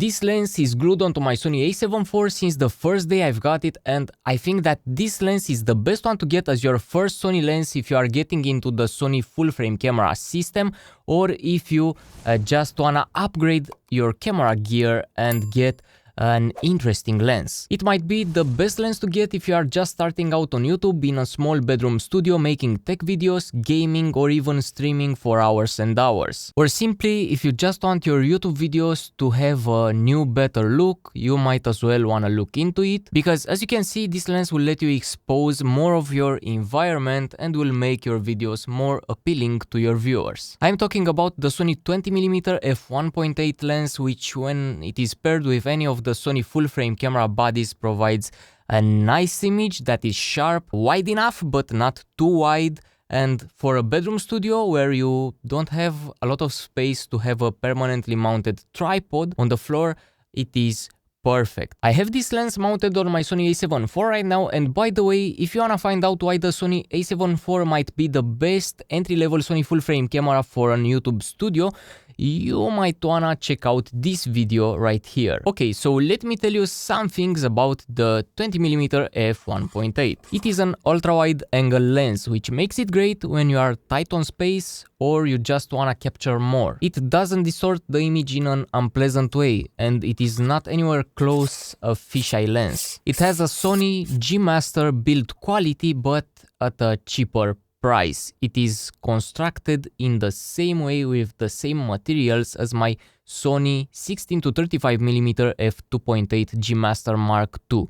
This lens is glued onto my Sony a7 IV since the first day I've got it, and I think that this lens is the best one to get as your first Sony lens if you are getting into the Sony full frame camera system, or if you just wanna upgrade your camera gear and get an interesting lens. It might be the best lens to get if you are just starting out on YouTube in a small bedroom studio making tech videos, gaming, or even streaming for hours and hours. Or simply if you just want your YouTube videos to have a new better look, you might as well want to look into it, because as you can see, this lens will let you expose more of your environment and will make your videos more appealing to your viewers. I'm talking about the Sony 20mm f1.8 lens, which when it is paired with any of the Sony full frame camera bodies provides a nice image that is sharp, wide enough but not too wide, and for a bedroom studio where you don't have a lot of space to have a permanently mounted tripod on the floor, it is perfect. I have this lens mounted on my Sony a7 IV right now, and by the way, if you wanna find out why the Sony a7 IV might be the best entry-level Sony full frame camera for an YouTube studio, you might wanna check out this video right here. Okay, so let me tell you some things about the 20mm f1.8. It is an ultra-wide angle lens, which makes it great when you are tight on space or you just wanna capture more. It doesn't distort the image in an unpleasant way, and it is not anywhere close a fisheye lens. It has a Sony G Master build quality, but at a cheaper price. It is constructed in the same way with the same materials as my Sony 16-35mm f2.8 G Master Mark II.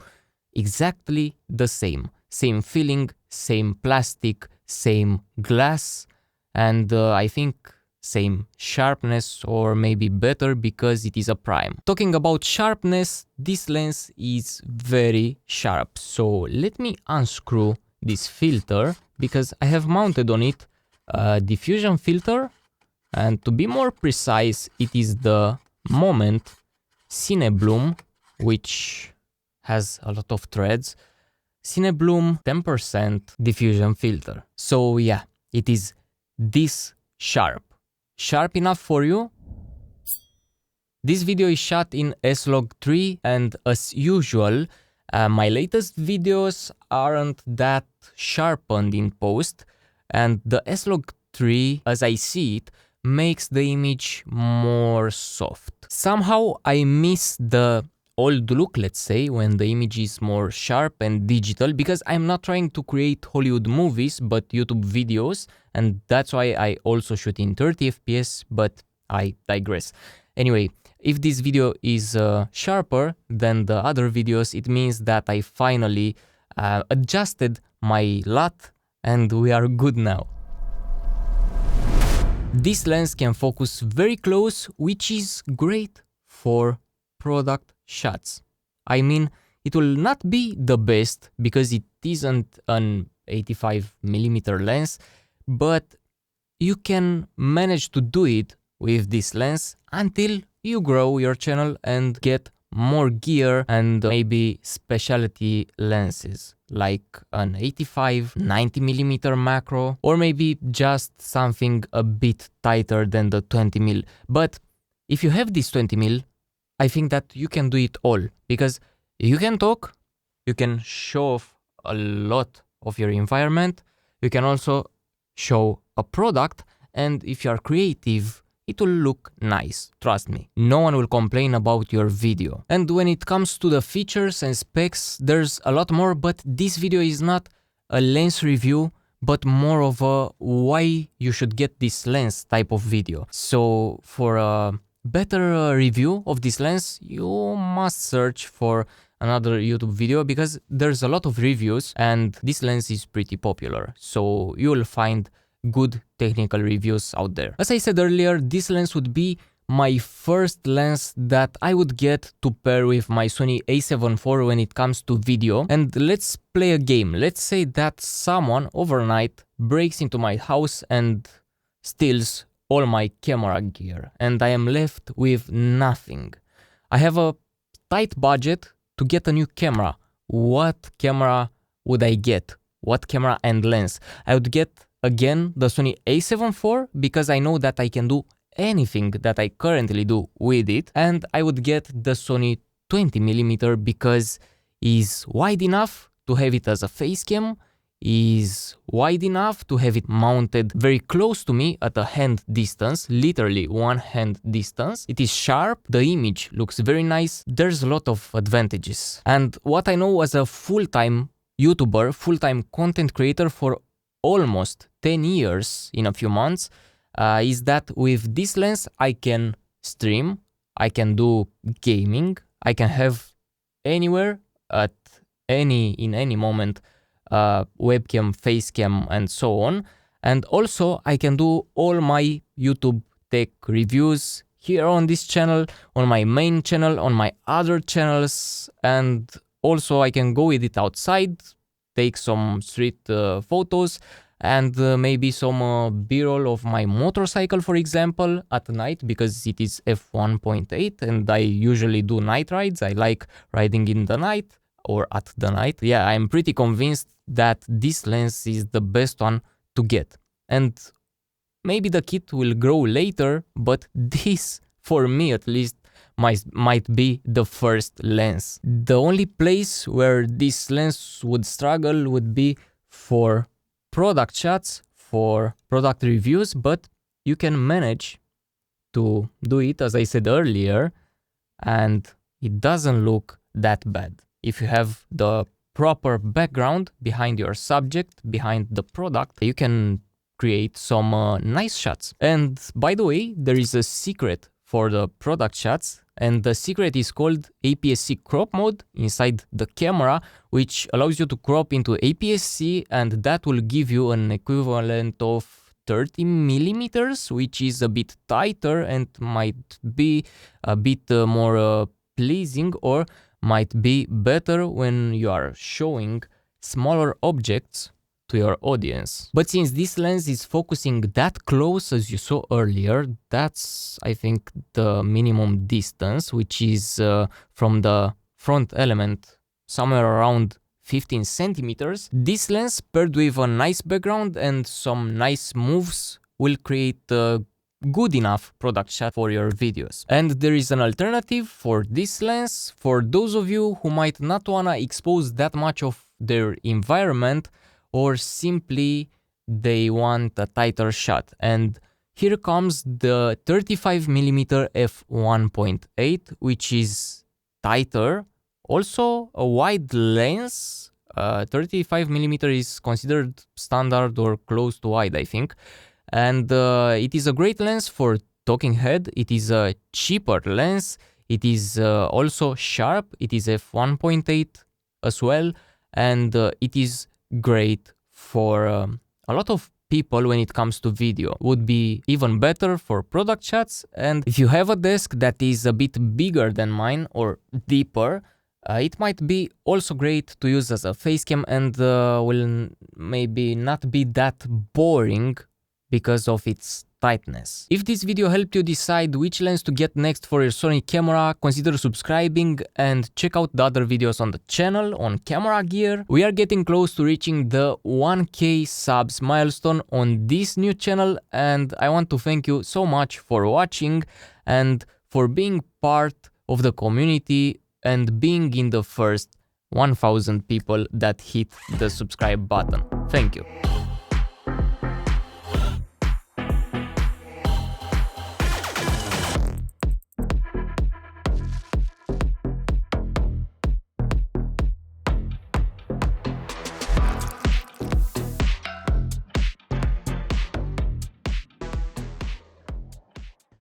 Exactly the same. Same feeling, same plastic, same glass, and I think same sharpness, or maybe better because it is a prime. Talking about sharpness, this lens is very sharp. So let me unscrew this filter, because I have mounted on it a diffusion filter, and to be more precise, it is the Moment Cinebloom, which has a lot of threads. Cinebloom 10% diffusion filter. So yeah, it is this sharp. Sharp enough for you? This video is shot in S-Log3, and as usual, my latest videos aren't that sharpened in post, and the S-Log3, as I see it, makes the image more soft. Somehow I miss the old look, let's say, when the image is more sharp and digital, because I'm not trying to create Hollywood movies but YouTube videos, and that's why I also shoot in 30 FPS, but I digress. Anyway, if this video is sharper than the other videos, it means that I finally adjusted my LUT and we are good now. This lens can focus very close, which is great for product shots. I mean, it will not be the best because it isn't an 85mm lens, but you can manage to do it with this lens until you grow your channel and get more gear and maybe specialty lenses like an 85-90mm macro, or maybe just something a bit tighter than the 20mm. But if you have this 20mm, I think that you can do it all, because you can talk, you can show off a lot of your environment, you can also show a product, and if you are creative, it will look nice, trust me. No one will complain about your video. And when it comes to the features and specs, there's a lot more, but this video is not a lens review, but more of a why you should get this lens type of video. So for a better review of this lens, you must search for another YouTube video, because there's a lot of reviews and this lens is pretty popular. So you will find good technical reviews out there. As I said earlier, this lens would be my first lens that I would get to pair with my Sony a7 IV when it comes to video. And let's play a game. Let's say that someone overnight breaks into my house and steals all my camera gear, and I am left with nothing. I have a tight budget to get a new camera. What camera would I get? What camera and lens? I would get again the Sony a7 IV, because I know that I can do anything that I currently do with it, and I would get the Sony 20mm because it's wide enough to have it as a face cam, is wide enough to have it mounted very close to me at a hand distance, literally one hand distance. It is sharp, the image looks very nice, there's a lot of advantages. And what I know as a full-time YouTuber, full-time content creator for almost 10 years in a few months, is that with this lens I can stream, I can do gaming, I can have anywhere in any moment webcam, facecam, and so on. And also I can do all my YouTube tech reviews here on this channel, on my main channel, on my other channels, and also I can go with it outside, take some street photos, and maybe some b-roll of my motorcycle, for example, at night, because it is f1.8 and I usually do night rides. I like riding in the night or at the night. Yeah, I'm pretty convinced that this lens is the best one to get. And maybe the kit will grow later, but this, for me at least, might be the first lens. The only place where this lens would struggle would be for product shots, for product reviews, but you can manage to do it, as I said earlier, and it doesn't look that bad. If you have the proper background behind your subject, behind the product, you can create some nice shots. And by the way, there is a secret for the product shots, and the secret is called APS-C crop mode inside the camera, which allows you to crop into APS-C, and that will give you an equivalent of 30mm, which is a bit tighter and might be a bit more pleasing, or might be better when you are showing smaller objects to your audience. But since this lens is focusing that close, as you saw earlier, that's, I think, the minimum distance, which is from the front element somewhere around 15 centimeters. This lens paired with a nice background and some nice moves will create a good enough product shot for your videos. And there is an alternative for this lens for those of you who might not wanna expose that much of their environment, or simply they want a tighter shot. And here comes the 35mm f1.8, which is tighter, also a wide lens. 35mm is considered standard or close to wide, I think. And it is a great lens for talking head. It is a cheaper lens. It is also sharp. It is f1.8 as well. And it is great for a lot of people when it comes to video. Would be even better for product shots. And if you have a desk that is a bit bigger than mine or deeper, it might be also great to use as a face cam, and will maybe not be that boring because of its tightness. If this video helped you decide which lens to get next for your Sony camera, consider subscribing and check out the other videos on the channel on camera gear. We are getting close to reaching the 1K subs milestone on this new channel, and I want to thank you so much for watching and for being part of the community and being in the first 1000 people that hit the subscribe button. Thank you.